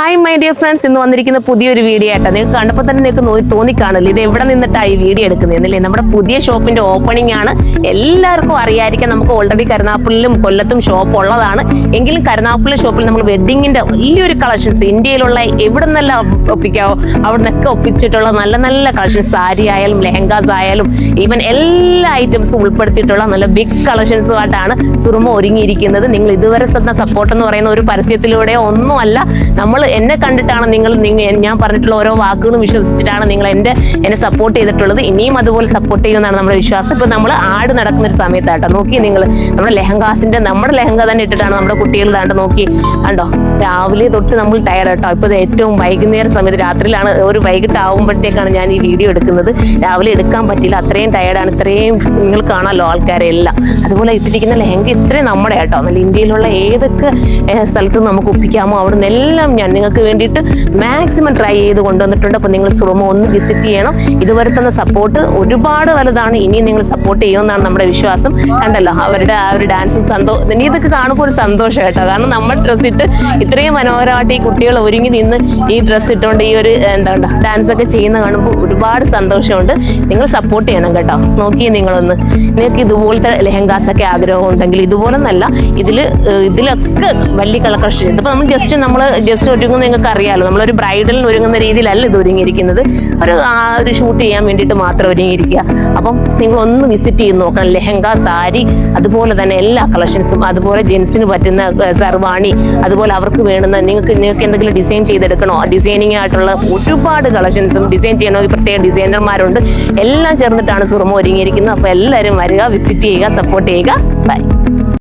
Hi my dear friends, ഇന്ന് വന്നിരിക്കുന്ന പുതിയൊരു വീഡിയോ ആയിട്ടാണ്. നിങ്ങൾക്ക് കണ്ടപ്പോൾ തന്നെ നിങ്ങൾക്ക് തോന്നിക്കാണല്ലോ ഇത് എവിടെ നിന്നിട്ടാണ് ഈ വീഡിയോ എടുക്കുന്നതെന്നല്ലേ. നമ്മുടെ പുതിയ ഷോപ്പിന്റെ ഓപ്പണിംഗ് ആണ്. എല്ലാവർക്കും അറിയാതിരിക്കാം, നമുക്ക് ഓൾറെഡി കരുനാഗപ്പള്ളിയിലും കൊല്ലത്തും ഷോപ്പ് ഉള്ളതാണ്. എങ്കിലും കരുനാഗപ്പള്ളി ഷോപ്പിൽ നമ്മൾ വെഡിങ്ങിന്റെ വലിയൊരു കളക്ഷൻസ് ഇന്ത്യയിലുള്ള എവിടെ നിന്നെല്ലാം ഒപ്പിക്കാവോ അവിടെ നിന്നൊക്കെ ഒപ്പിച്ചിട്ടുള്ള നല്ല നല്ല കളക്ഷൻസ്, സാരി ആയാലും ലെഹങ്കാസ് ആയാലും ഈവൻ എല്ലാ ഐറ്റംസും ഉൾപ്പെടുത്തിയിട്ടുള്ള നല്ല ബിഗ് കളക്ഷൻസുമായിട്ടാണ് സുറുമ ഒരുങ്ങിയിരിക്കുന്നത്. നിങ്ങൾ ഇതുവരെ സപ്പോർട്ട് എന്ന് പറയുന്ന ഒരു പരസ്യത്തിലൂടെ ഒന്നുമല്ല, നമ്മൾ എന്നെ കണ്ടിട്ടാണ് നിങ്ങൾ ഞാൻ പറഞ്ഞിട്ടുള്ള ഓരോ വാക്കുകളും വിശ്വസിച്ചിട്ടാണ് നിങ്ങൾ എന്നെ സപ്പോർട്ട് ചെയ്തിട്ടുള്ളത്. ഇനിയും അതുപോലെ സപ്പോർട്ട് ചെയ്യുമെന്നാണ് നമ്മുടെ വിശ്വാസം. ഇപ്പൊ നമ്മൾ ആട് നടക്കുന്ന ഒരു സമയത്താട്ടോ നോക്കി നിങ്ങൾ നമ്മുടെ ലെഹങ്ക തന്നെ ഇട്ടിട്ടാണ് നമ്മുടെ കുട്ടികൾ താണ്ട് നോക്കി കണ്ടോ. രാവിലെ തൊട്ട് നമ്മൾ ടയർഡ് കേട്ടോ. ഇപ്പൊ ഏറ്റവും വൈകുന്നേരം സമയത്ത് രാത്രിയിലാണ്, ഒരു വൈകിട്ട് ആവുമ്പോഴത്തേക്കാണ് ഞാൻ ഈ വീഡിയോ എടുക്കുന്നത്. രാവിലെ എടുക്കാൻ പറ്റില്ല, അത്രയും ടയർഡാണ്. ഇത്രയും നിങ്ങൾ കാണാമല്ലോ ആൾക്കാരെ എല്ലാം. അതുപോലെ ഇട്ടിരിക്കുന്ന ലെഹങ്ക ഇത്രയും നമ്മുടെ കേട്ടോ. നല്ല ഇന്ത്യയിലുള്ള ഏതൊക്കെ സ്ഥലത്ത് നമുക്ക് ഒപ്പിക്കാമോ അവിടെ നിന്നെല്ലാം ഞാൻ നിങ്ങൾക്ക് വേണ്ടിയിട്ട് മാക്സിമം ട്രൈ ചെയ്ത് കൊണ്ടുവന്നിട്ടുണ്ട്. അപ്പോൾ നിങ്ങൾ സുറുമ ഒന്ന് വിസിറ്റ് ചെയ്യണം. ഇതുവരെ തന്ന സപ്പോർട്ട് ഒരുപാട് വലുതാണ്. ഇനിയും നിങ്ങൾ സപ്പോർട്ട് ചെയ്യുമെന്നാണ് നമ്മുടെ വിശ്വാസം. കണ്ടല്ലോ അവരുടെ ആ ഒരു ഡാൻസും ഇനി ഇതൊക്കെ കാണുമ്പോൾ ഒരു സന്തോഷം കേട്ടോ. കാരണം നമ്മൾ ഡ്രസ്സ് ഇട്ട് ഇത്രയും മനോഹരമായിട്ട് ഈ കുട്ടികൾ ഒരുങ്ങി നിന്ന് ഈ ഡ്രസ്സ് ഇട്ടുകൊണ്ട് ഈ ഒരു ഡാൻസ് ഒക്കെ ചെയ്യുന്ന കാണുമ്പോൾ ഒരുപാട് സന്തോഷമുണ്ട്. നിങ്ങൾ സപ്പോർട്ട് ചെയ്യണം കേട്ടോ. നോക്കിയേ നിങ്ങളൊന്ന്, നിങ്ങൾക്ക് ഇതുപോലത്തെ ലെഹങ്കാസ് ഒക്കെ ആഗ്രഹം ഉണ്ടെങ്കിൽ ഇതുപോലെ നല്ല ഇതിലൊക്കെ വലിയ കളക്ഷൻ. ഇതിപ്പോൾ നമ്മൾ ജസ്റ്റ് ഒരുങ്ങുന്ന നിങ്ങൾക്ക് അറിയാമല്ലോ, നമ്മളൊരു ബ്രൈഡലിന് ഒരുങ്ങുന്ന രീതിയിലല്ല ഇത് ഒരുങ്ങിയിരിക്കുന്നത്. ഒരു ഷൂട്ട് ചെയ്യാൻ വേണ്ടിയിട്ട് മാത്രം ഒരുങ്ങിയിരിക്കുക. അപ്പം നിങ്ങൾ ഒന്ന് വിസിറ്റ് ചെയ്ത് നോക്കണം. ലെഹങ്ക, സാരി, അതുപോലെ തന്നെ എല്ലാ കളക്ഷൻസും, അതുപോലെ ജെൻസിന് പറ്റുന്ന സർവാണി, അതുപോലെ അവർക്ക് വേണ്ടുന്ന നിങ്ങൾക്ക് എന്തെങ്കിലും ഡിസൈൻ ചെയ്തെടുക്കണോ, ഡിസൈനിങ് ആയിട്ടുള്ള ഒരുപാട് കളക്ഷൻസും, ഡിസൈൻ ചെയ്യണമെങ്കിൽ പ്രത്യേക ഡിസൈനർമാരുണ്ട്. എല്ലാം ചേർന്നിട്ടാണ് സുറുമ ഒരുങ്ങിയിരിക്കുന്നത്. അപ്പോൾ എല്ലാവരും വരിക, വിസിറ്റ് ചെയ്യുക, സപ്പോർട്ട് ചെയ്യുക. ബൈ.